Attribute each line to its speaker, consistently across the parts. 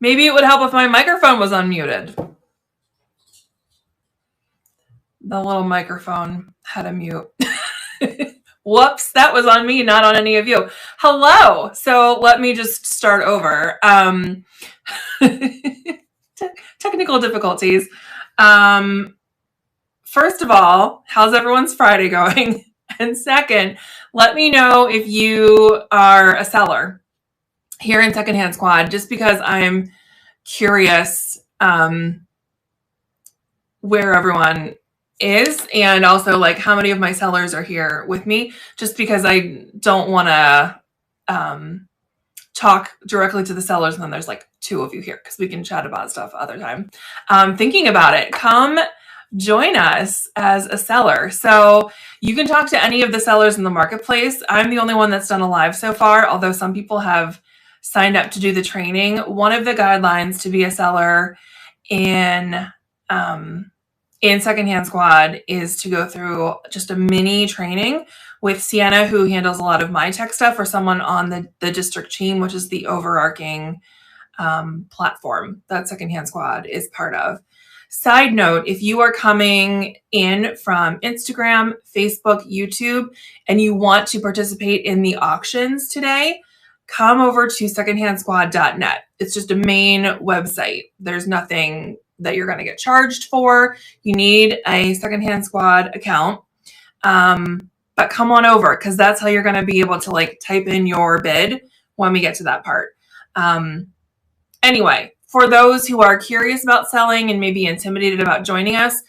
Speaker 1: Maybe it would help if my microphone was unmuted. The little microphone had a mute. Whoops, that was on me, not on any of you. Hello. So let me just start over. Technical difficulties. First of all, how's everyone's Friday going? And second, let me know if you are a seller here in Secondhand Squad, just because I'm curious where everyone is, and also like how many of my sellers are here with me, just because I don't want to talk directly to the sellers and then there's like 2 of you here, because we can chat about stuff other time. Thinking about it, come join us as a seller. So you can talk to any of the sellers in the marketplace. I'm the only one that's done a live so far, although some people have signed up to do the training. One of the guidelines to be a seller in Secondhand Squad is to go through just a mini training with Sienna, who handles a lot of my tech stuff, or someone on the district team, which is the overarching platform that Secondhand Squad is part of. Side note, if you are coming in from Instagram, Facebook, YouTube, and you want to participate in the auctions today, come over to secondhandsquad.net. It's just a main website. There's nothing that you're going to get charged for. You need a Secondhand Squad account. But come on over, because that's how you're going to be able to like type in your bid when we get to that part. Anyway, for those who are curious about selling and maybe intimidated about joining us,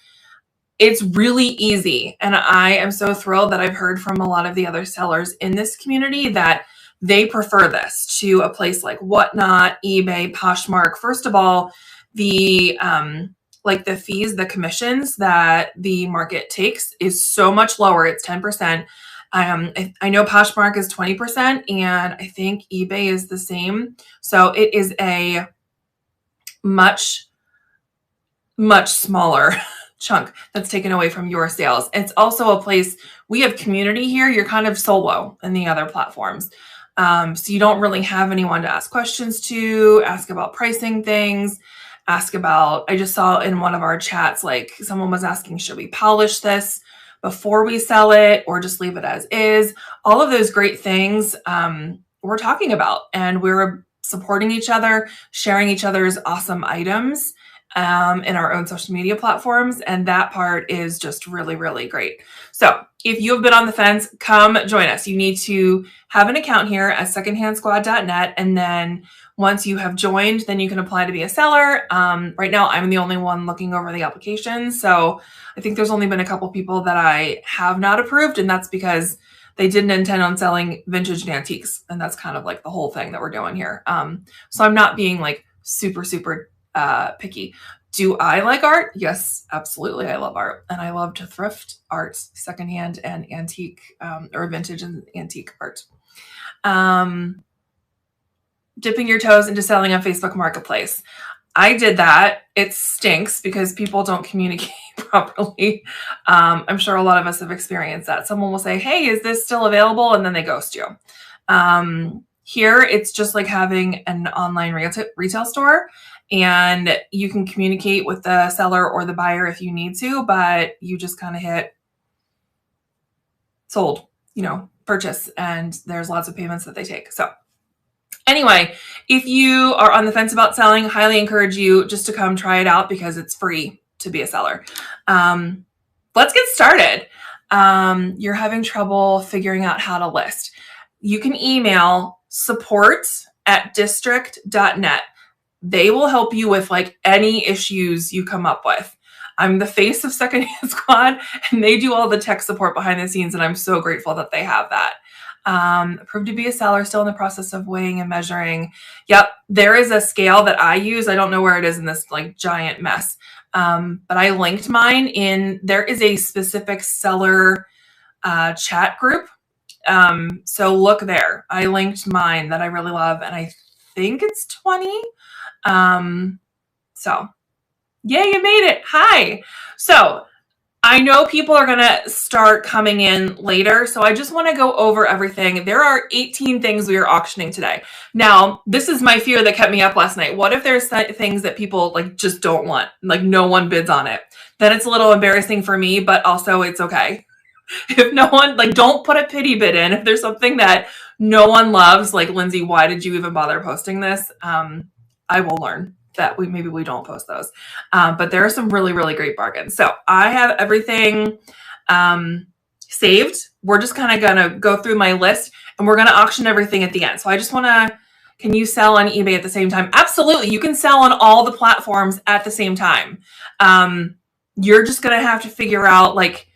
Speaker 1: it's really easy. And I am so thrilled that I've heard from a lot of the other sellers in this community that they prefer this to a place like Whatnot, eBay, Poshmark. First of all, the fees, the commissions that the market takes is so much lower. It's 10%. I know Poshmark is 20%, and I think eBay is the same. So it is a much, much smaller chunk that's taken away from your sales. It's also a place, we have community here. You're kind of solo in the other platforms. So you don't really have anyone to ask questions to, ask about pricing things, ask about, I just saw in one of our chats, like someone was asking, should we polish this before we sell it or just leave it as is? All of those great things we're talking about, and we're supporting each other, sharing each other's awesome items in our own social media platforms. And that part is just really, really great. So if you have been on the fence, come join us. You need to have an account here at secondhandsquad.net. And then once you have joined, then you can apply to be a seller. Right now, I'm the only one looking over the applications. So I think there's only been a couple people that I have not approved. And that's because they didn't intend on selling vintage and antiques. And that's kind of like the whole thing that we're doing here. So I'm not being like super, super picky. Do I like art? Yes, absolutely. I love art. And I love to thrift art, secondhand and antique, or vintage and antique art. Dipping your toes into selling on Facebook Marketplace. I did that. It stinks because people don't communicate properly. I'm sure a lot of us have experienced that. Someone will say, hey, is this still available? And then they ghost you. Here, it's just like having an online retail store, and you can communicate with the seller or the buyer if you need to, but you just kind of hit sold, purchase, and there's lots of payments that they take. So anyway, if you are on the fence about selling, highly encourage you just to come try it out because it's free to be a seller. Let's get started. You're having trouble figuring out how to list. You can email support@district.net. They will help you with like any issues you come up with. I'm the face of Secondhand Squad, and they do all the tech support behind the scenes, and I'm so grateful that they have that. Approved to be a seller, still in the process of weighing and measuring. Yep, there is a scale that I use. I don't know where it is in this like giant mess, but I linked mine in. There is a specific seller chat group. So look there. I linked mine that I really love, and I think it's 20. So yeah, you made it. Hi. So I know people are going to start coming in later, so I just want to go over everything. There are 18 things we are auctioning today. Now, this is my fear that kept me up last night. What if there's things that people like just don't want, like no one bids on it? Then it's a little embarrassing for me, but also it's okay. If no one, like, don't put a pity bid in. If there's something that no one loves, like, Lindsay, why did you even bother posting this? I will learn that maybe we don't post those. But there are some really, really great bargains. So I have everything saved. We're just kind of going to go through my list and we're going to auction everything at the end. So I just want to, can you sell on eBay at the same time? Absolutely. You can sell on all the platforms at the same time. You're just going to have to figure out, like,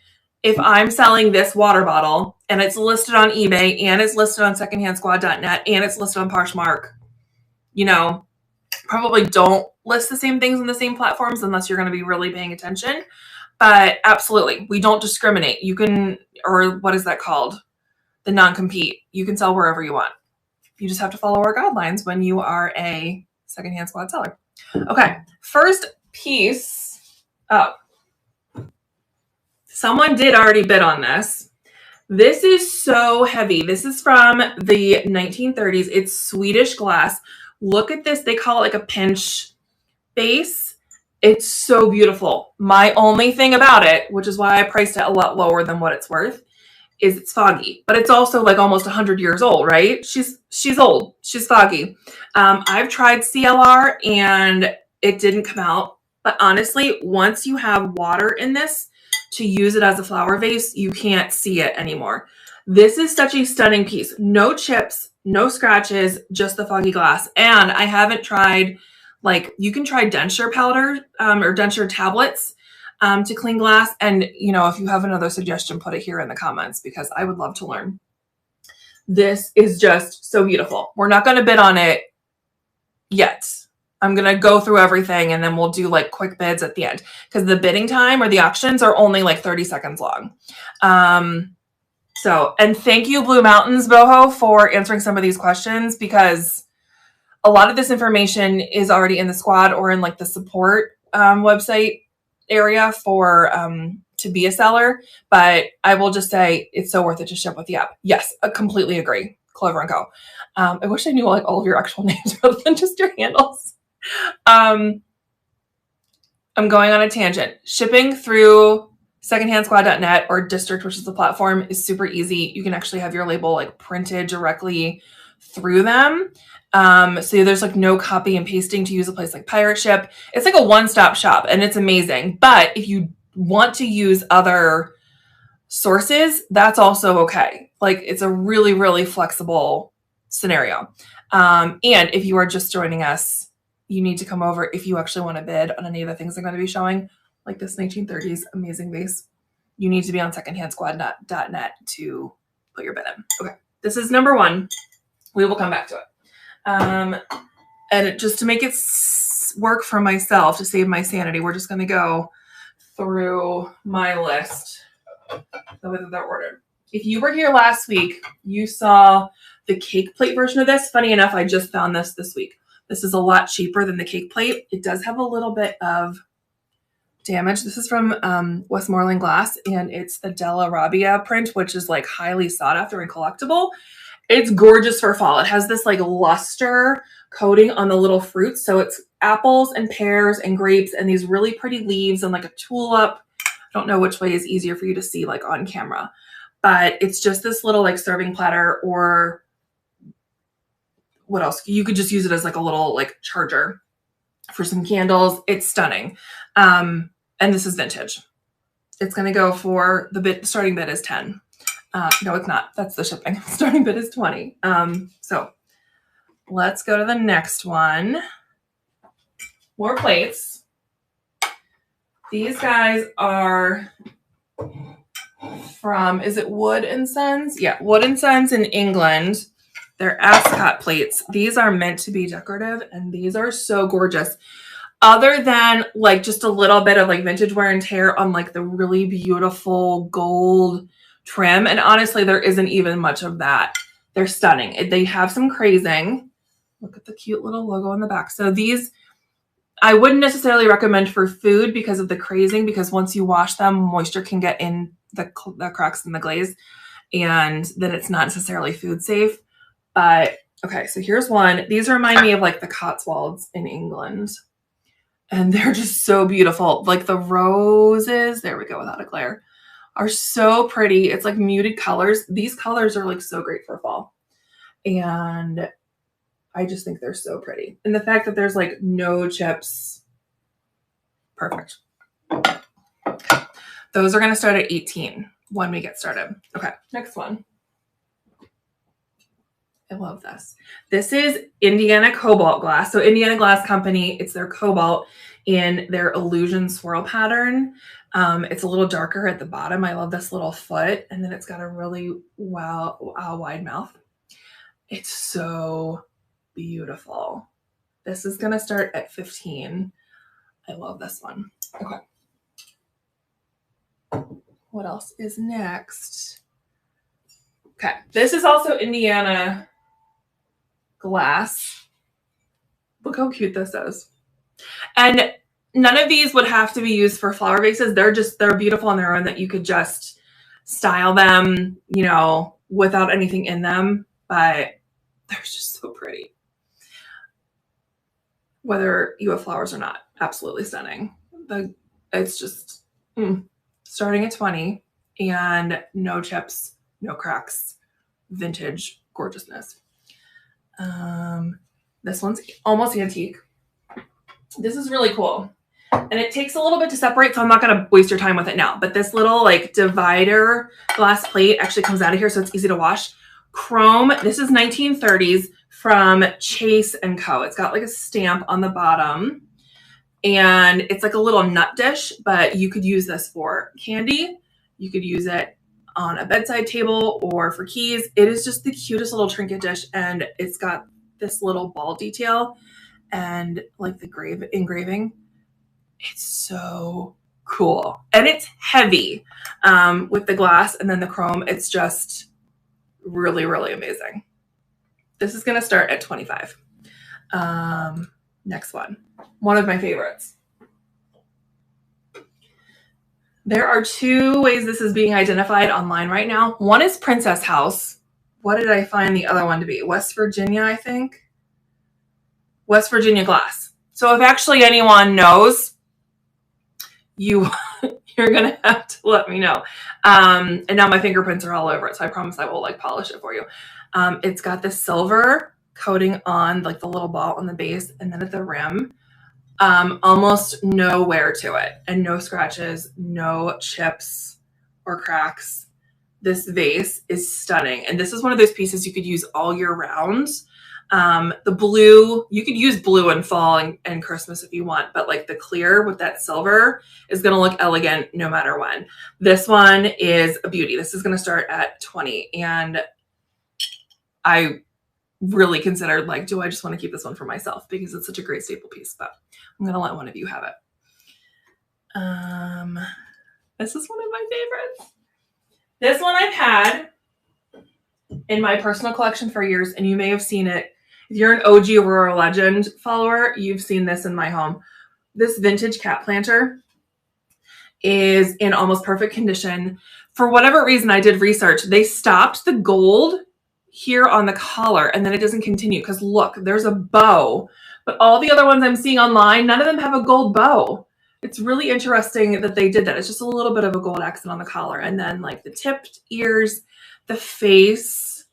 Speaker 1: if I'm selling this water bottle and it's listed on eBay and it's listed on secondhandsquad.net and it's listed on Poshmark, you know, probably don't list the same things on the same platforms unless you're going to be really paying attention. But absolutely, we don't discriminate. You can, or what is that called? The non-compete. You can sell wherever you want. You just have to follow our guidelines when you are a secondhand squad seller. Okay, first piece up. Someone did already bid on this. This is so heavy. This is from the 1930s. It's Swedish glass. Look at this. They call it like a pinch base. It's so beautiful. My only thing about it, which is why I priced it a lot lower than what it's worth, is it's foggy. But it's also like almost 100 years old, right? She's old. She's foggy. I've tried CLR and it didn't come out. But honestly, once you have water in this, to use it as a flower vase, you can't see it anymore. This is such a stunning piece. No chips, no scratches, just the foggy glass. And I haven't tried, like, you can try denture powder or denture tablets to clean glass. And, you know, if you have another suggestion, put it here in the comments because I would love to learn. This is just so beautiful. We're not going to bid on it yet. I'm going to go through everything and then we'll do like quick bids at the end because the bidding time or the auctions are only like 30 seconds long. And thank you, Blue Mountains Boho, for answering some of these questions because a lot of this information is already in the squad or in like the support website area for to be a seller. But I will just say it's so worth it to ship with the app. Yes, I completely agree. Clover and Co. I wish I knew like all of your actual names rather than just your handles. I'm going on a tangent. Shipping through secondhandsquad.net or District, which is the platform, is super easy. You can actually have your label like printed directly through them. So there's like no copy and pasting to use a place like Pirate Ship. It's like a one-stop shop and it's amazing. But if you want to use other sources, that's also okay. Like it's a really, really flexible scenario. And if you are just joining us, you need to come over if you actually want to bid on any of the things I'm going to be showing, like this 1930s amazing vase. You need to be on secondhandsquad.net to put your bid in. Okay, this is number one. We will come back to it. And just to make it work for myself, to save my sanity, we're just going to go through my list the way that they're ordered. If you were here last week, you saw the cake plate version of this. Funny enough, I just found this week. This is a lot cheaper than the cake plate. It does have a little bit of damage. This is from Westmoreland Glass, and it's the Della Rabbia print, which is like highly sought after and collectible. It's gorgeous for fall. It has this like luster coating on the little fruits. So it's apples and pears and grapes and these really pretty leaves and like a tulip. I don't know which way is easier for you to see like on camera, but it's just this little like serving platter, or what else? You could just use it as like a little like charger for some candles. It's stunning. And this is vintage. It's going to go for the starting bid is 10. No, it's not. That's the shipping. Starting bid is 20. So let's go to the next one. More plates. These guys are from, is it Wood and Sons? Yeah, Wood and Sons in England. They're Ascot plates. These are meant to be decorative, and these are so gorgeous. Other than like just a little bit of like vintage wear and tear on like the really beautiful gold trim. And honestly, there isn't even much of that. They're stunning. They have some crazing. Look at the cute little logo on the back. So these I wouldn't necessarily recommend for food because of the crazing, because once you wash them, moisture can get in the cracks in the glaze, and then it's not necessarily food safe. But okay, so here's one. These remind me of like the Cotswolds in England. And they're just so beautiful. Like the roses, there we go, without a glare, are so pretty. It's like muted colors. These colors are like so great for fall. And I just think they're so pretty. And the fact that there's like no chips, perfect. Those are going to start at 18 when we get started. Okay, next one. I love this. This is Indiana Cobalt Glass. So Indiana Glass Company, it's their cobalt in their illusion swirl pattern. It's a little darker at the bottom. I love this little foot. And then it's got a really wide mouth. It's so beautiful. This is going to start at 15. I love this one. Okay. What else is next? Okay. This is also Indiana Glass. Look how cute this is. And none of these would have to be used for flower vases. They're beautiful on their own, that you could just style them, you know, without anything in them, but they're just so pretty. Whether you have flowers or not, absolutely stunning. It's just starting at 20 and no chips, no cracks, vintage gorgeousness. This one's almost antique. This is really cool. And it takes a little bit to separate, so I'm not going to waste your time with it now. But this little like divider glass plate actually comes out of here, so it's easy to wash. Chrome. This is 1930s from Chase & Co. It's got like a stamp on the bottom. And it's like a little nut dish, but you could use this for candy. You could use it on a bedside table or for keys. It is just the cutest little trinket dish, and it's got this little ball detail and like the engraving. It's so cool. And it's heavy with the glass and then the chrome. It's just really, really amazing. This is going to start at 25. Next one. One of my favorites. There are two ways this is being identified online right now. One is Princess House. What did I find the other one to be? West Virginia, I think. West Virginia glass. So if actually anyone knows, you're going to have to let me know. And now my fingerprints are all over it, so I promise I will like polish it for you. It's got the silver coating on like the little ball on the base, and then at the rim, almost no wear to it, and no scratches, no chips or cracks. This vase is stunning. And this is one of those pieces you could use all year round. The blue, you could use blue in fall and Christmas if you want, but like the clear with that silver is going to look elegant no matter when. This one is a beauty. This is going to start at 20. And I really considered like, do I just want to keep this one for myself because it's such a great staple piece, but I'm going to let one of you have it. This is one of my favorites. This one I've had in my personal collection for years, and you may have seen it. If you're an OG Aurora Legend follower, you've seen this in my home. This vintage cat planter is in almost perfect condition. For whatever reason, I did research. They stopped the gold here on the collar, and then it doesn't continue because look, there's a bow. But all the other ones I'm seeing online, none of them have a gold bow. It's really interesting that they did that. It's just a little bit of a gold accent on the collar. And then like the tipped ears, the face.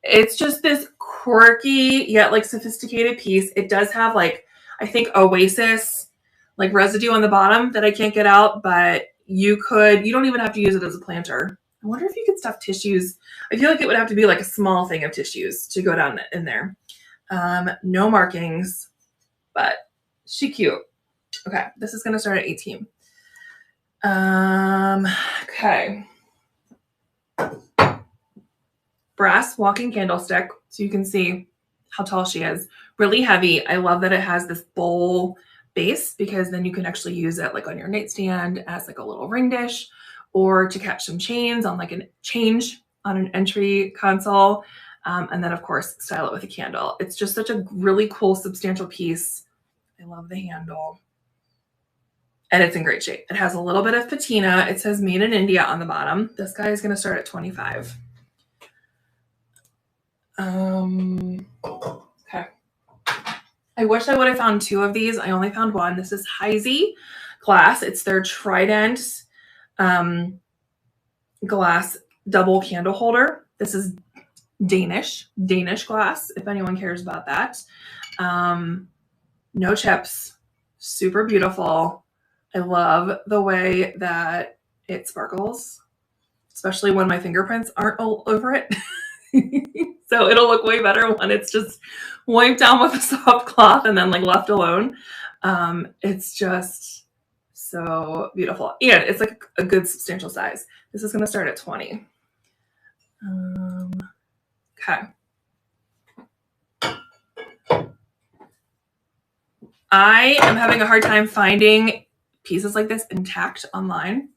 Speaker 1: It's just this quirky yet like sophisticated piece. It does have like, I think Oasis like residue on the bottom that I can't get out, but you don't even have to use it as a planter. I wonder if you could stuff tissues. I feel like it would have to be like a small thing of tissues to go down in there. No markings, but she cute. Okay, this is going to start at 18. Okay. Brass walking candlestick, so you can see how tall she is. Really heavy. I love that it has this bowl base because then you can actually use it like on your nightstand as like a little ring dish or to catch some chains on like an entry console. And then of course, style it with a candle. It's just such a really cool, substantial piece. I love the handle. And it's in great shape. It has a little bit of patina. It says made in India on the bottom. This guy is going to start at $25. Okay. I wish I would have found 2 of these. I only found 1. This is Heisey Glass. It's their Trident glass double candle holder. This is Danish glass, if anyone cares about that. No chips. Super beautiful. I love the way that it sparkles, especially when my fingerprints aren't all over it. So it'll look way better when it's just wiped down with a soft cloth and then like left alone. It's just so beautiful. And it's like a good substantial size. This is going to start at 20. Okay. I am having a hard time finding pieces like this intact online.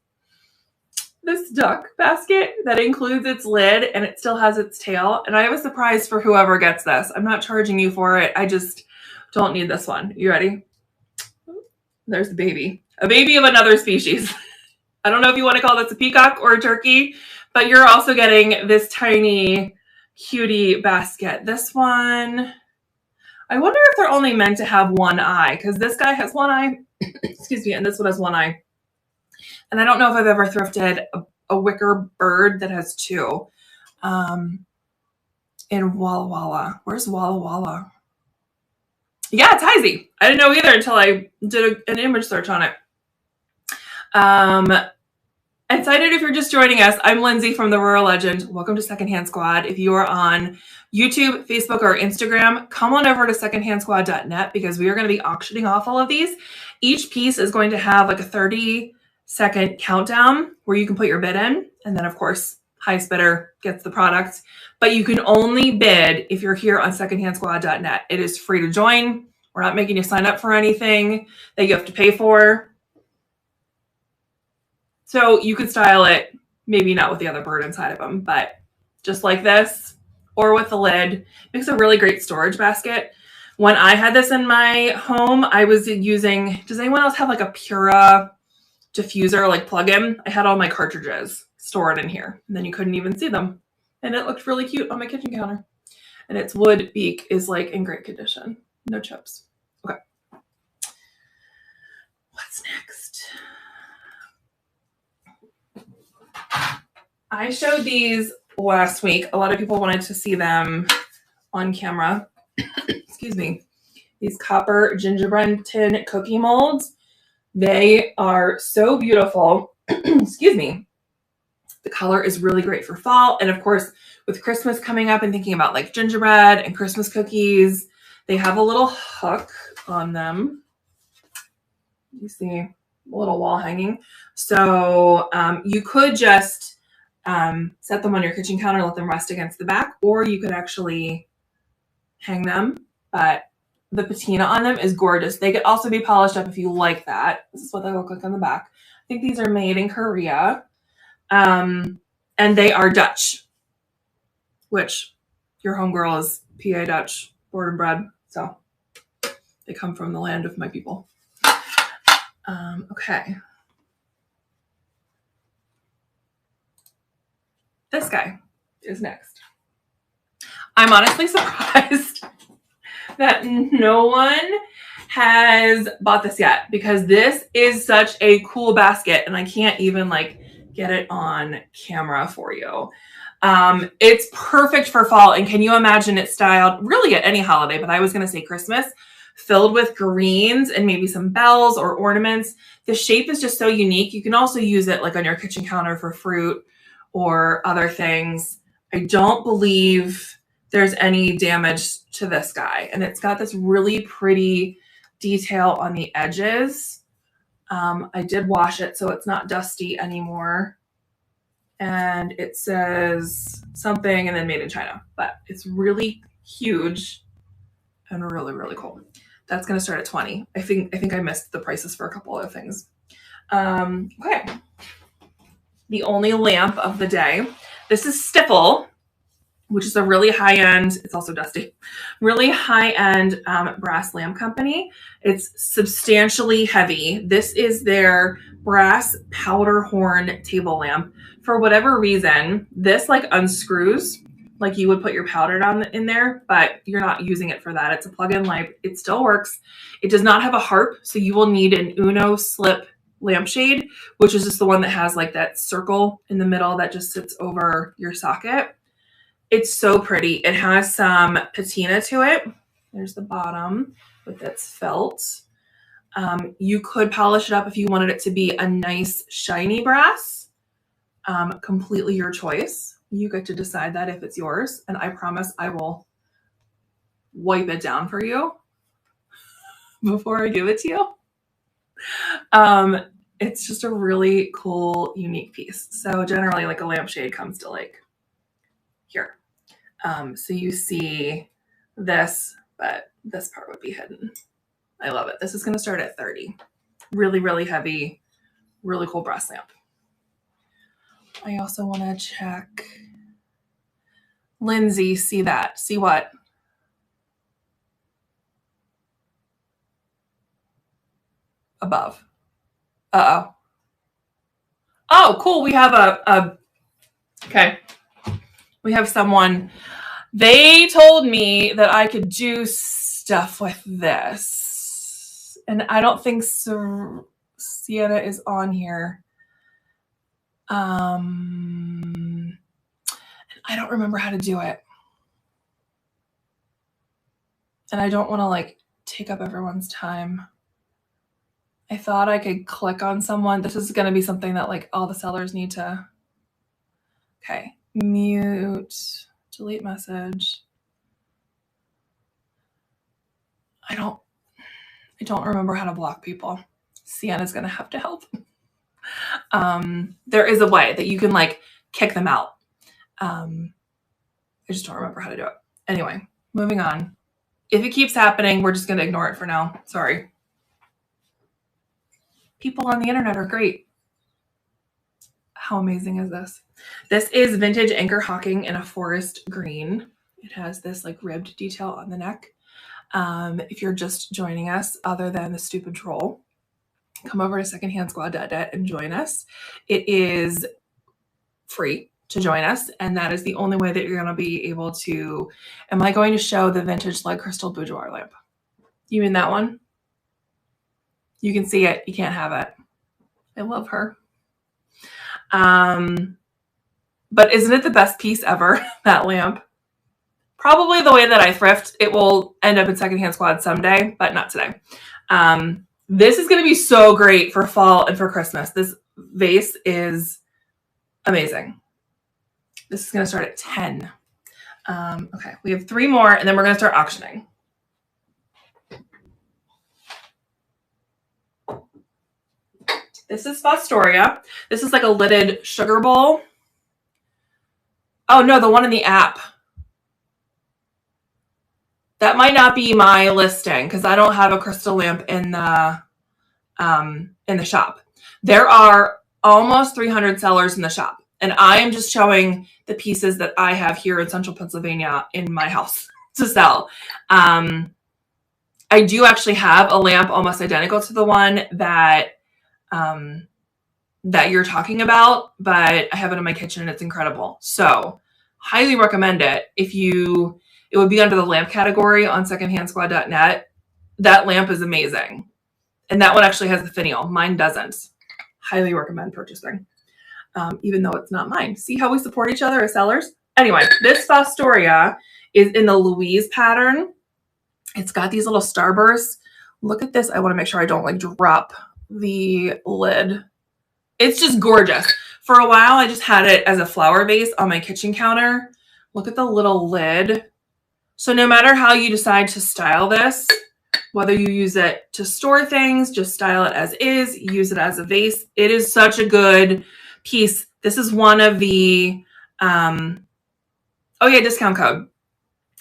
Speaker 1: This duck basket that includes its lid and it still has its tail. And I have a surprise for whoever gets this. I'm not charging you for it. I just don't need this one. You ready? There's the baby. A baby of another species. I don't know if you want to call this a peacock or a turkey, but you're also getting this tiny cutie basket. This one, I wonder if they're only meant to have one eye, because this guy has one eye, excuse me, and this one has one eye. And I don't know if I've ever thrifted a wicker bird that has 2. In Walla Walla. Where's Walla Walla? Yeah, it's Heisey. I didn't know either until I did an image search on it. Excited if you're just joining us. I'm Lindsay from The Rural Legend. Welcome to Secondhand Squad. If you are on YouTube, Facebook, or Instagram, come on over to secondhandsquad.net because we are going to be auctioning off all of these. Each piece is going to have like a 30-second countdown where you can put your bid in. And then, of course, highest bidder gets the product. But you can only bid if you're here on secondhandsquad.net. It is free to join. We're not making you sign up for anything that you have to pay for. So you could style it, maybe not with the other bird inside of them, but just like this or with the lid. It makes a really great storage basket. When I had this in my home, I was using, does anyone else have like a Pura diffuser, like plug-in? I had all my cartridges stored in here, and then you couldn't even see them. And it looked really cute on my kitchen counter. And its wood beak is like in great condition. No chips. Okay. What's next? I showed these last week. A lot of people wanted to see them on camera. Excuse me. These copper gingerbread tin cookie molds. They are so beautiful. Excuse me. The color is really great for fall. And of course, with Christmas coming up and thinking about like gingerbread and Christmas cookies, they have a little hook on them. You see a little wall hanging. So you could just set them on your kitchen counter, let them rest against the back, or you could actually hang them. But the patina on them is gorgeous. They could also be polished up if you like that. This is what they look like on the back. I think these are made in Korea. And they are Dutch, which your homegirl is PA Dutch, born and bred. So they come from the land of my people. Okay. This guy is next. I'm honestly surprised that no one has bought this yet because this is such a cool basket and I can't even like get it on camera for you. It's perfect for fall. And can you imagine it styled really at any holiday, but I was going to say Christmas, filled with greens and maybe some bells or ornaments. The shape is just so unique. You can also use it like on your kitchen counter for fruit or other things. I don't believe there's any damage to this guy. And it's got this really pretty detail on the edges. I did wash it, so it's not dusty anymore. And it says something and then made in China, but it's really huge and really, really cool. That's going to start at 20. I think I missed the prices for a couple other things. Okay. The only lamp of the day. This is Stipple. which is a really high-end, it's also dusty, really high-end brass lamp company. It's substantially heavy. This is their brass powder horn table lamp. For whatever reason, this like unscrews, like you would put your powder down in there, but you're not using it for that. It's a plug-in light. It still works. It does not have a harp, so you will need an Uno slip lampshade, which is just the one that has like that circle in the middle that just sits over your socket. It's so pretty. It has some patina to it. There's the bottom with its felt. You could polish it up if you wanted it to be a nice shiny brass. Completely your choice. You get to decide that if it's yours. And I promise I will wipe it down for you before I give it to you. It's just a really cool, unique piece. So generally like a lampshade comes to like here. So you see this, but this part would be hidden. I love it. This is going to start at 30. Really, really heavy, really cool brass lamp. I also want to check. Lindsay, see that? See what? Above. Uh-oh. Oh, cool. We have okay. We have someone. They told me that I could do stuff with this. And I don't think Sienna is on here. I don't remember how to do it. And I don't want to like take up everyone's time. I thought I could click on someone. This is going to be something that like all the sellers need to. Okay. Mute, delete message. I don't remember how to block people. Sienna's going to have to help. There is a way that you can like kick them out. I just don't remember how to do it. Anyway, moving on. If it keeps happening, we're just going to ignore it for now. Sorry. People on the internet are great. How amazing is this? This is vintage anchor hawking in a forest green. It has this like ribbed detail on the neck. If you're just joining us, other than the stupid troll, come over to secondhandsquad.net and join us. It is free to join us, and that is the only way that you're going to be able to. Am I going to show the vintage lead crystal boudoir lamp? You mean that one? You can see it. You can't have it. I love her. But isn't it the best piece ever, that lamp? Probably the way that I thrift, it will end up in Secondhand Squad someday, but not today. This is going to be so great for fall and for Christmas. This vase is amazing. This is going to start at 10. Okay, we have 3 more, and then we're going to start auctioning. This is Fostoria. This is like a lidded sugar bowl. Oh, no, the one in the app. That might not be my listing because I don't have a crystal lamp in the shop. There are almost 300 sellers in the shop, and I am just showing the pieces that I have here in Central Pennsylvania in my house to sell. I do actually have a lamp almost identical to the one that you're talking about, but I have it in my kitchen and it's incredible. So highly recommend it. It would be under the lamp category on secondhandsquad.net. That lamp is amazing. And that one actually has the finial. Mine doesn't. Highly recommend purchasing, even though it's not mine. See how we support each other as sellers? Anyway, this Fostoria is in the Louise pattern. It's got these little starbursts. Look at this. I want to make sure I don't like drop the lid. It's just gorgeous. For a while, I just had it as a flower vase on my kitchen counter. Look at the little lid. So no matter how you decide to style this, whether you use it to store things, just style it as is, use it as a vase, it is such a good piece. This is one of the, discount code.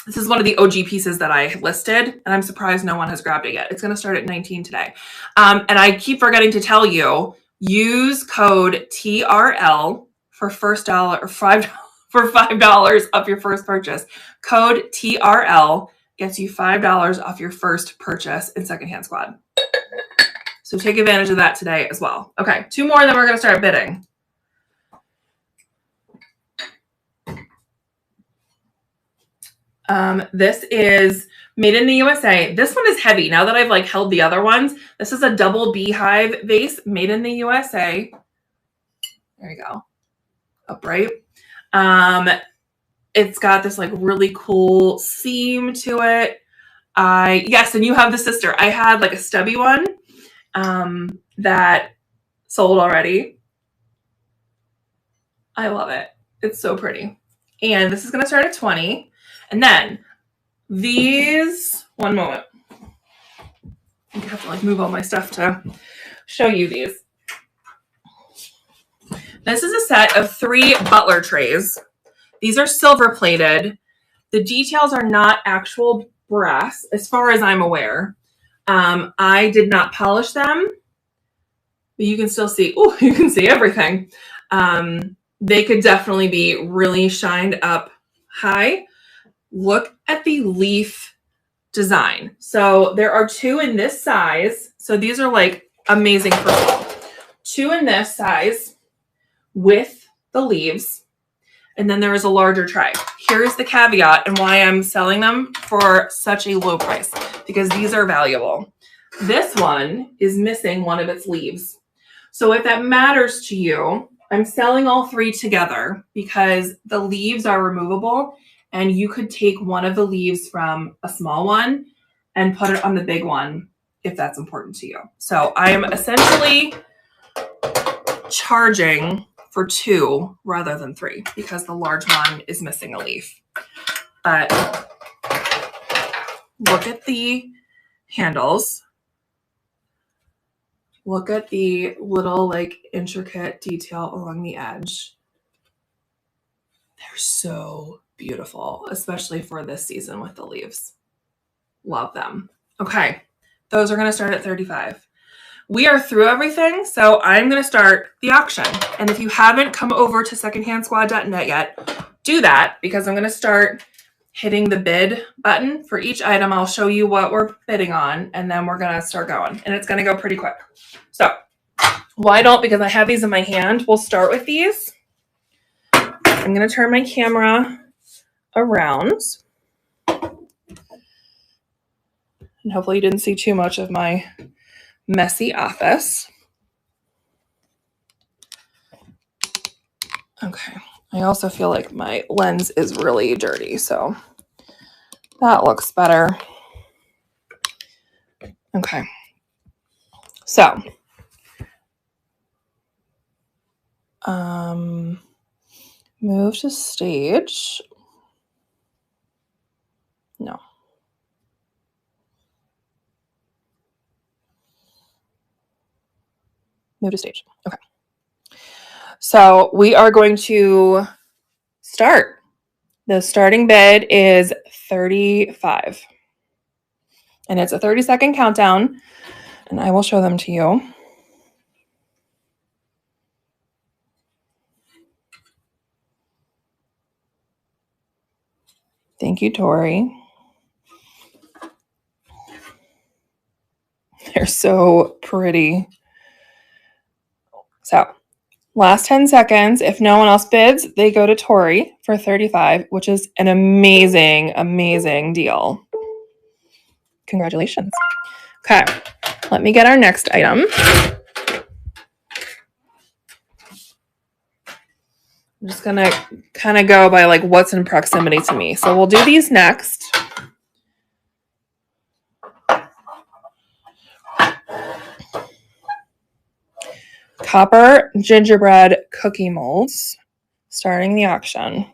Speaker 1: This is one of the OG pieces that I listed, and I'm surprised no one has grabbed it yet. It's going to start at 19 today. And I keep forgetting to tell you, use code TRL for $5 for $5 off your first purchase. Code TRL gets you $5 off your first purchase in Secondhand Squad. So take advantage of that today as well. Okay, 2 more, then we're going to start bidding. This is made in the USA. This one is heavy. Now that I've like held the other ones, this is a double beehive vase made in the USA. There you go. Upright. It's got this like really cool seam to it. Yes, and you have the sister. I had like a stubby one that sold already. I love it. It's so pretty. And this is going to start at 20. And then these, one moment. I have to like move all my stuff to show you these. This is a set of 3 butler trays. These are silver plated. The details are not actual brass, as far as I'm aware. I did not polish them, but you can still see, oh, you can see everything. They could definitely be really shined up high. Look at the leaf design. So there are 2 in this size. So these are like amazing for fall. 2 in this size with the leaves. And then there is a larger tray. Here's the caveat and why I'm selling them for such a low price, because these are valuable. This one is missing one of its leaves. So if that matters to you, I'm selling all 3 together because the leaves are removable and you could take one of the leaves from a small one and put it on the big one if that's important to you. So I am essentially charging for 2 rather than 3 because the large one is missing a leaf. But look at the handles. Look at the little like intricate detail along the edge. They're so beautiful, especially for this season with the leaves. Love them. Okay, those are going to start at $35. We are through everything, so I'm going to start the auction. And if you haven't come over to secondhandsquad.net yet, do that because I'm going to start hitting the bid button for each item. I'll show you what we're bidding on, and then we're going to start going. And it's going to go pretty quick. So why don't, because I have these in my hand, we'll start with these. I'm going to turn my camera around. And hopefully you didn't see too much of my messy office. Okay. I also feel like my lens is really dirty, so that looks better. Okay. So, move to stage. No. Move to stage. Okay. So we are going to start. The starting bid is $35. And it's a 30-second countdown. And I will show them to you. Thank you, Tori. They're so pretty. So, last 10 seconds. If no one else bids, they go to Tori for $35, which is an amazing, amazing deal. Congratulations. Okay, let me get our next item. I'm just going to kind of go by like what's in proximity to me. So we'll do these next. Copper gingerbread cookie molds, starting the auction.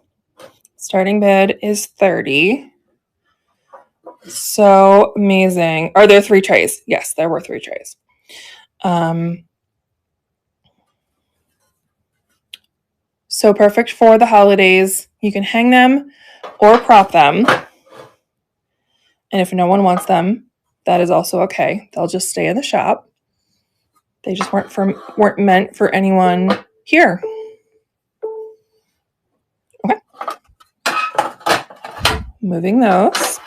Speaker 1: Starting bid is $30. So amazing. Are there 3 trays? Yes, there were 3 trays. So perfect for the holidays. You can hang them or prop them. And if no one wants them, that is also okay. They'll just stay in the shop. They just weren't meant for anyone here. Okay. Moving those.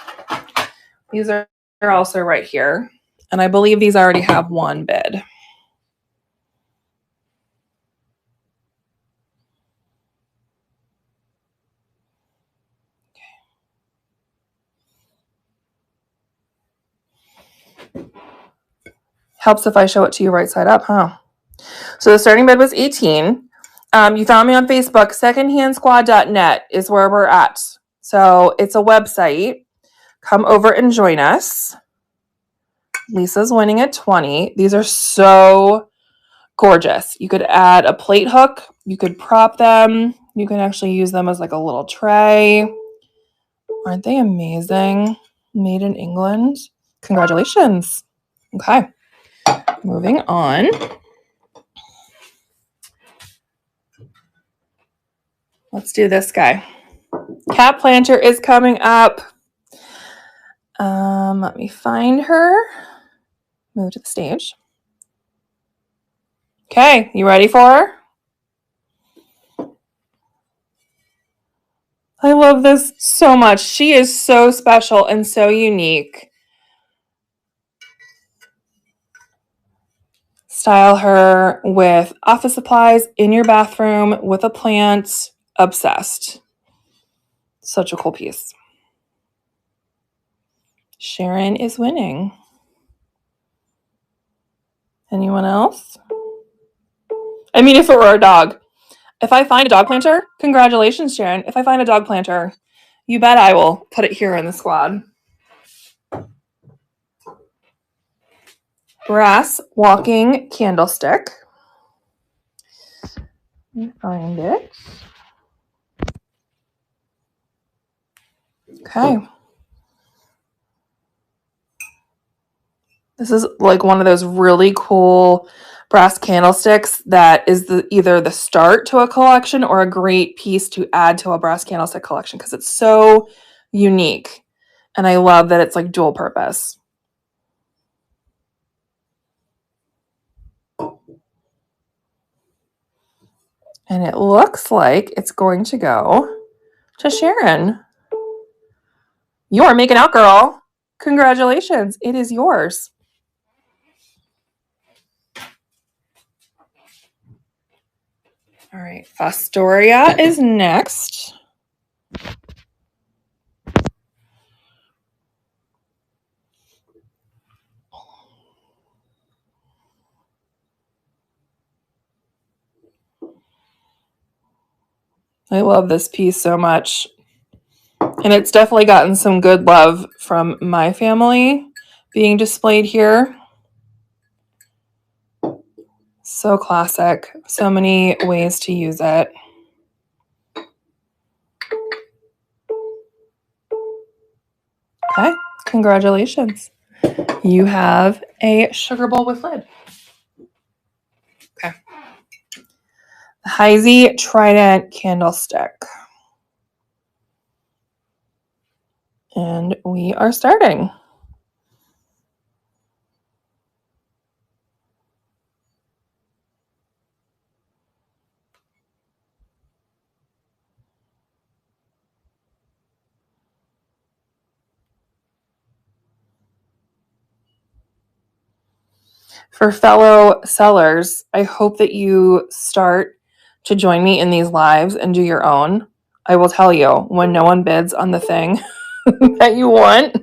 Speaker 1: These are also right here. And I believe these already have one bid. Helps if I show it to you right side up, huh? So the starting bid was 18. You found me on Facebook. Secondhandsquad.net is where we're at. So it's a website. Come over and join us. Lisa's winning at 20. These are so gorgeous. You could add a plate hook. You could prop them. You can actually use them as like a little tray. Aren't they amazing? Made in England. Congratulations. Okay. Moving on. Let's do this guy. Cat planter is coming up. Let me find her. Move to the stage. Okay, you ready for her? I love this so much. She is so special and so unique. Style her with office supplies in your bathroom with a plant. Obsessed. Such a cool piece. Sharon is winning. Anyone else? I mean, if it were a dog. If I find a dog planter, congratulations, Sharon. If I find a dog planter, you bet I will put it here in the squad. Brass walking candlestick. Let me find it. Okay. This is like one of those really cool brass candlesticks that is either the start to a collection or a great piece to add to a brass candlestick collection because it's so unique. And I love that it's like dual purpose. And it looks like it's going to go to Sharon. You are making out, girl. Congratulations. It is yours. All right. Fostoria is next. I love this piece so much. And it's definitely gotten some good love from my family being displayed here. So classic. So many ways to use it. Okay, congratulations. You have a sugar bowl with lid. Okay. The Heisey Trident Candlestick. And we are starting. For fellow sellers, I hope that you start to join me in these lives and do your own. I will tell you, when no one bids on the thing that you want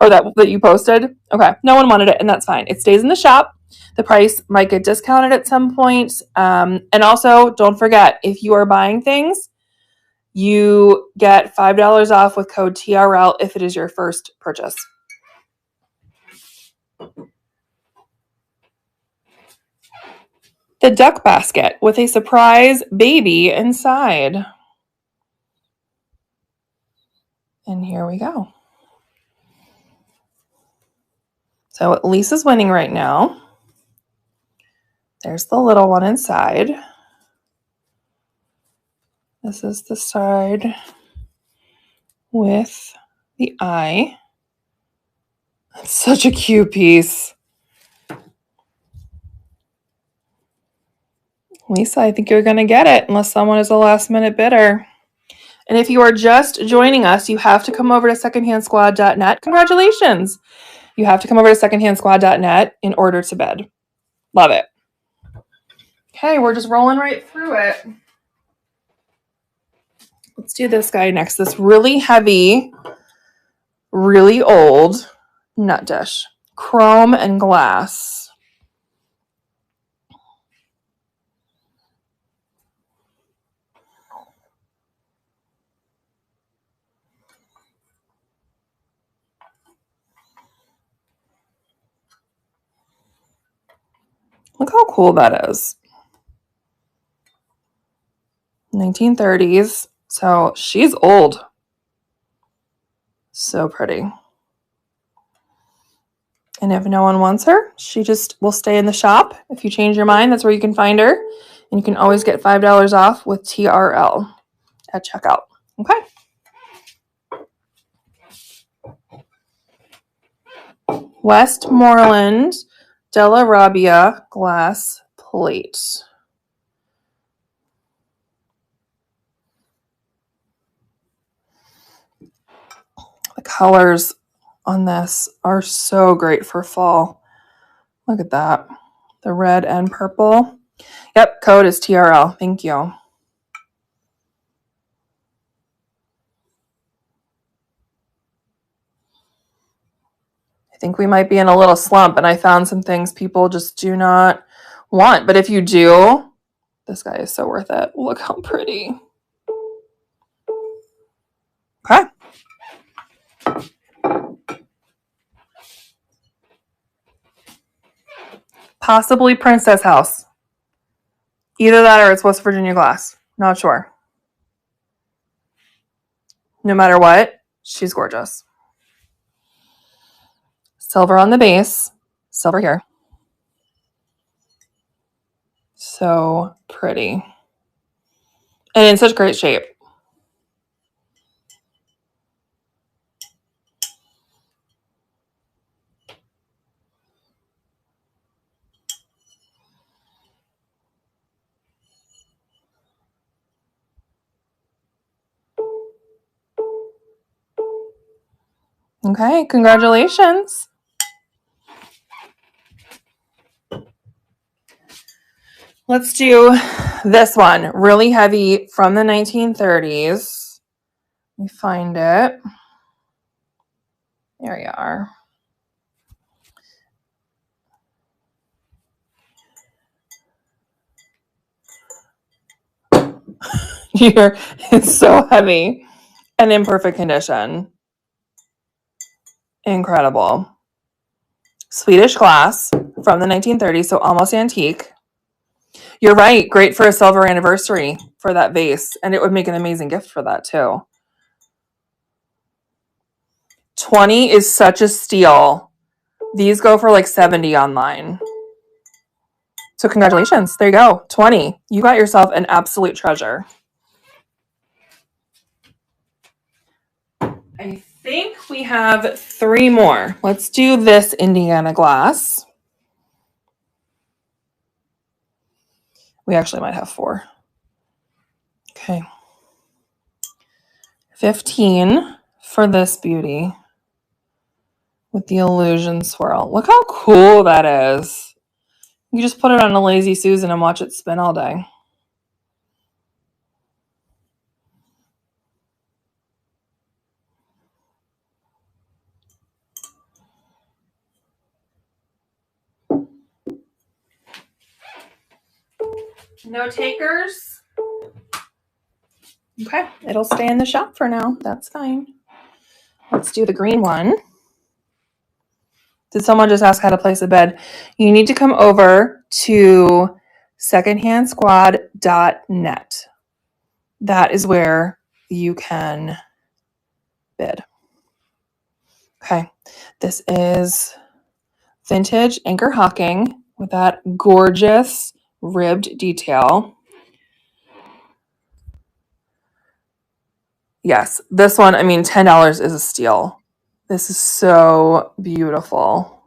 Speaker 1: or that you posted, okay, no one wanted it, and that's fine. It stays in the shop. The price might get discounted at some point. And also, don't forget, if you are buying things, you get $5 off with code TRL if it is your first purchase. The duck basket with a surprise baby inside. And here we go. So Lisa's winning right now. There's the little one inside. This is the side with the eye. It's such a cute piece. Lisa, I think you're going to get it unless someone is a last minute bidder. And if you are just joining us, you have to come over to secondhandsquad.net. Congratulations. You have to come over to secondhandsquad.net in order to bid. Love it. Okay, we're just rolling right through it. Let's do this guy next. This really heavy, really old nut dish. Chrome and glass. Look how cool that is. 1930s. So she's old. So pretty. And if no one wants her, she just will stay in the shop. If you change your mind, that's where you can find her. And you can always get $5 off with TRL at checkout. Okay. Westmoreland Della Rabbia glass plate. The colors on this are so great for fall. Look at that. The red and purple. Yep, code is TRL. Thank you. I think we might be in a little slump, and I found some things people just do not want. But if you do, this guy is so worth it. Look how pretty. Okay. Possibly Princess House. Either that or it's West Virginia glass. Not sure. No matter what, she's gorgeous. Silver on the base. Silver here. So pretty. And in such great shape. Okay, congratulations. Let's do this one. Really heavy from the 1930s. Let me find it. There you are. Here, it's so heavy and in perfect condition. Incredible. Swedish glass from the 1930s, so almost antique. You're right. Great for a silver anniversary for that vase. And it would make an amazing gift for that too. 20 is such a steal. These go for like 70 online. So congratulations. There you go. 20. You got yourself an absolute treasure. I think we have 3 more. Let's do this Indiana glass. We actually might have 4. Okay. 15 for this beauty with the illusion swirl. Look how cool that is. You just put it on a Lazy Susan and watch it spin all day. No takers? Okay, it'll stay in the shop for now. That's fine. Let's do the green one. Did someone just ask how to place a bed? You need to come over to secondhandsquad.net. That is where you can bid. Okay, this is vintage Anchor Hocking with that gorgeous ribbed detail. Yes, this one, I mean, $10 is a steal. This is so beautiful.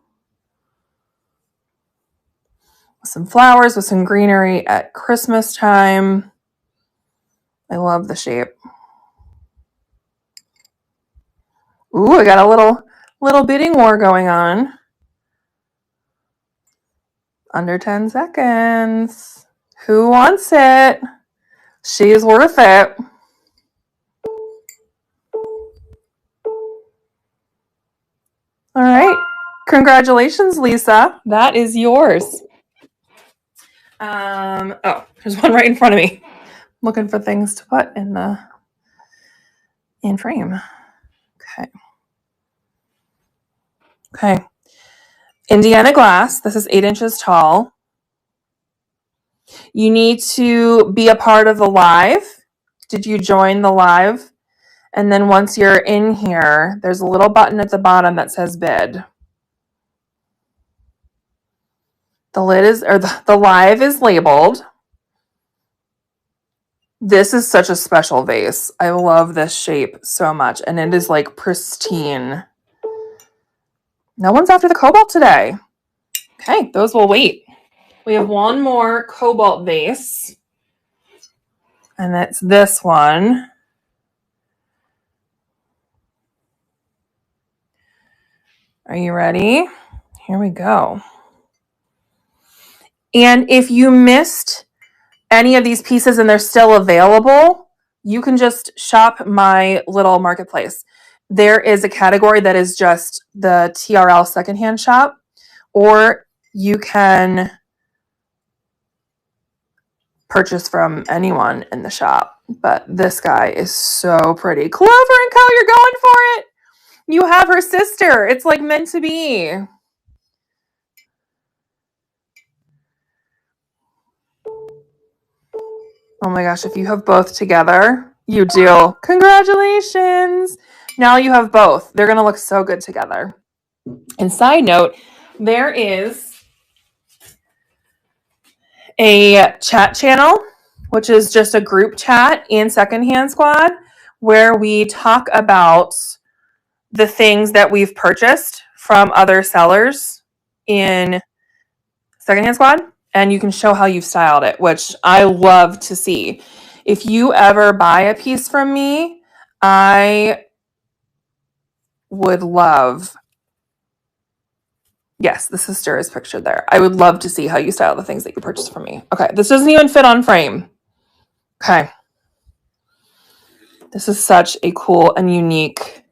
Speaker 1: With some flowers, with some greenery at Christmas time. I love the shape. Ooh, I got a little bidding war going on. Under 10 seconds. Who wants it? She's worth it. All right. Congratulations, Lisa. That is yours. Oh, there's one right in front of me. Looking for things to put in frame. Okay. Indiana glass. This is 8 inches tall. You need to be a part of the live. Did you join the live? And then once you're in here, there's a little button at the bottom that says bid. The lid is, or the live is labeled. This is such a special vase. I love this shape so much. And it is like pristine. No one's after the cobalt today. Okay, those will wait. We have one more cobalt vase. And it's this one. Are you ready? Here we go. And if you missed any of these pieces and they're still available, you can just shop my little marketplace. There is a category that is just the TRL secondhand shop, or you can purchase from anyone in the shop. But this guy is so pretty. Clover and Co, you're going for it. You have her sister. It's like meant to be. Oh my gosh, if you have both together, you do. Congratulations. Now you have both. They're going to look so good together. And side note, there is a chat channel, which is just a group chat in Secondhand Squad, where we talk about the things that we've purchased from other sellers in Secondhand Squad, and you can show how you've styled it, which I love to see. If you ever buy a piece from me, I would love, yes, the sister is pictured there. I would love to see how you style the things that you purchased from me. Okay, this doesn't even fit on frame. Okay. This is such a cool and unique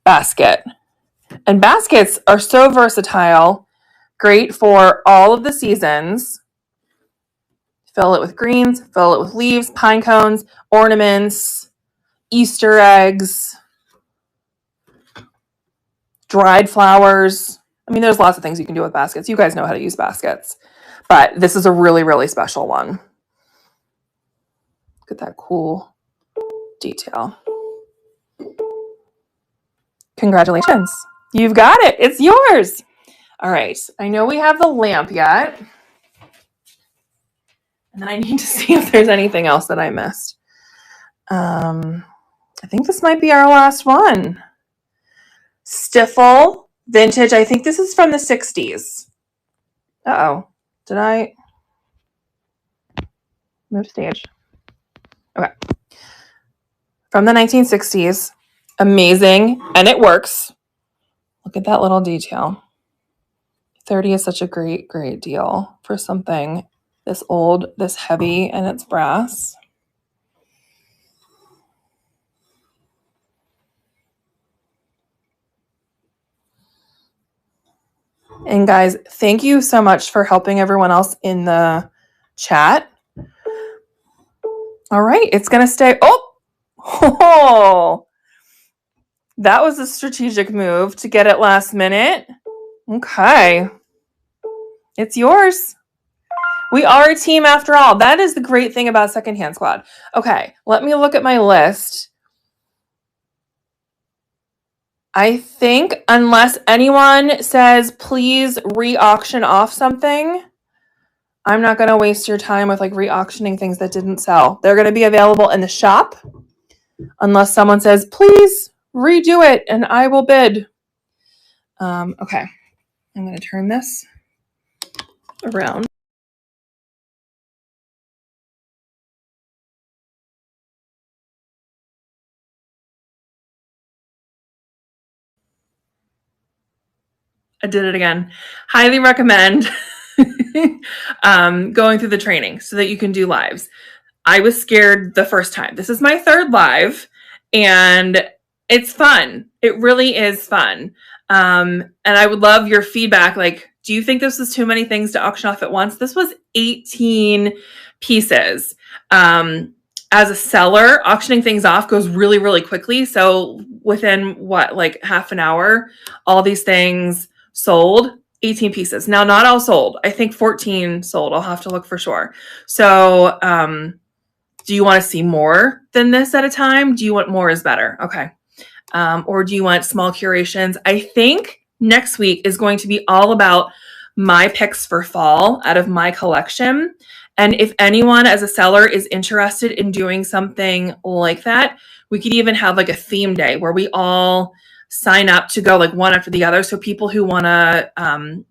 Speaker 1: basket. And baskets are so versatile, great for all of the seasons. Fill it with greens, fill it with leaves, pine cones, ornaments, Easter eggs, dried flowers. I mean, there's lots of things you can do with baskets. You guys know how to use baskets. But this is a really, really special one. Look at that cool detail. Congratulations. You've got it. It's yours. All right. I know we have the lamp yet. And then I need to see if there's anything else that I missed. I think this might be our last one. Stiffle vintage. I think this is from the 60s. Uh-oh. Did I move stage? Okay. From the 1960s. Amazing. And it works. Look at that little detail. 30 is such a great, great deal for something this old, this heavy, and it's brass. And guys, thank you so much for helping everyone else in the chat. All right, it's going to stay. Oh, that was a strategic move to get it last minute. Okay. It's yours. We are a team after all. That is the great thing about Secondhand Squad. Okay, let me look at my list. I think unless anyone says, please re-auction off something, I'm not going to waste your time with like re-auctioning things that didn't sell. They're going to be available in the shop unless someone says, please redo it and I will bid. Okay, I'm going to turn this around. I did it again. Highly recommend going through the training so that you can do lives. I was scared the first time. This is my third live, and it's fun. It really is fun. And I would love your feedback. Like, do you think this was too many things to auction off at once? This was 18 pieces. As a seller, auctioning things off goes really, really quickly. So within like half an hour, all these things sold. 18 pieces. Now, not all sold. I think 14 sold. I'll have to look for sure. So, do you want to see more than this at a time? Do you want more is better? Okay. Or do you want small curations? I think next week is going to be all about my picks for fall out of my collection. And if anyone as a seller is interested in doing something like that, we could even have like a theme day where we all sign up to go like one after the other. So people who want to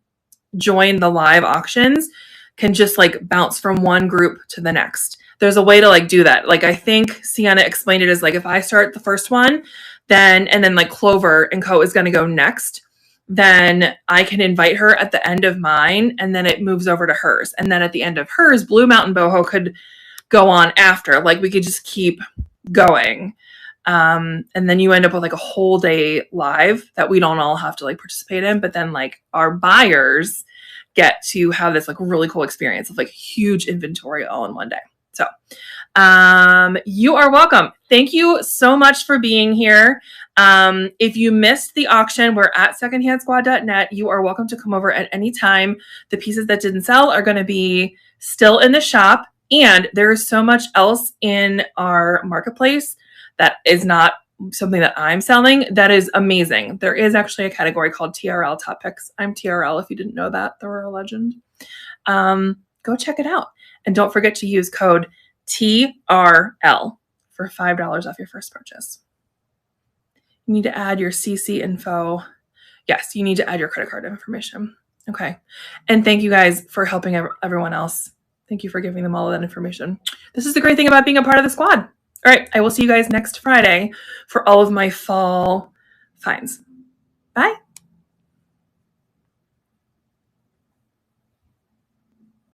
Speaker 1: join the live auctions can just like bounce from one group to the next. There's a way to like do that. Like I think Sienna explained it as like if I start the first one, then like Clover and Co is going to go next. Then I can invite her at the end of mine, and then it moves over to hers. And then at the end of hers, Blue Mountain Boho could go on after. Like we could just keep going. And then you end up with like a whole day live that we don't all have to like participate in, but then like our buyers get to have this like really cool experience of like huge inventory all in one day. So, you are welcome. Thank you so much for being here. If you missed the auction, we're at secondhandsquad.net. You are welcome to come over at any time. The pieces that didn't sell are going to be still in the shop. And there is so much else in our marketplace that is not something that I'm selling. That is amazing. There is actually a category called TRL Top Picks. I'm TRL. If you didn't know that, they're a legend. Go check it out. And don't forget to use code TRL for $5 off your first purchase. You need to add your CC info. Yes, you need to add your credit card information. Okay. And thank you guys for helping everyone else. Thank you for giving them all of that information. This is the great thing about being a part of the squad. All right. I will see you guys next Friday for all of my fall finds. Bye.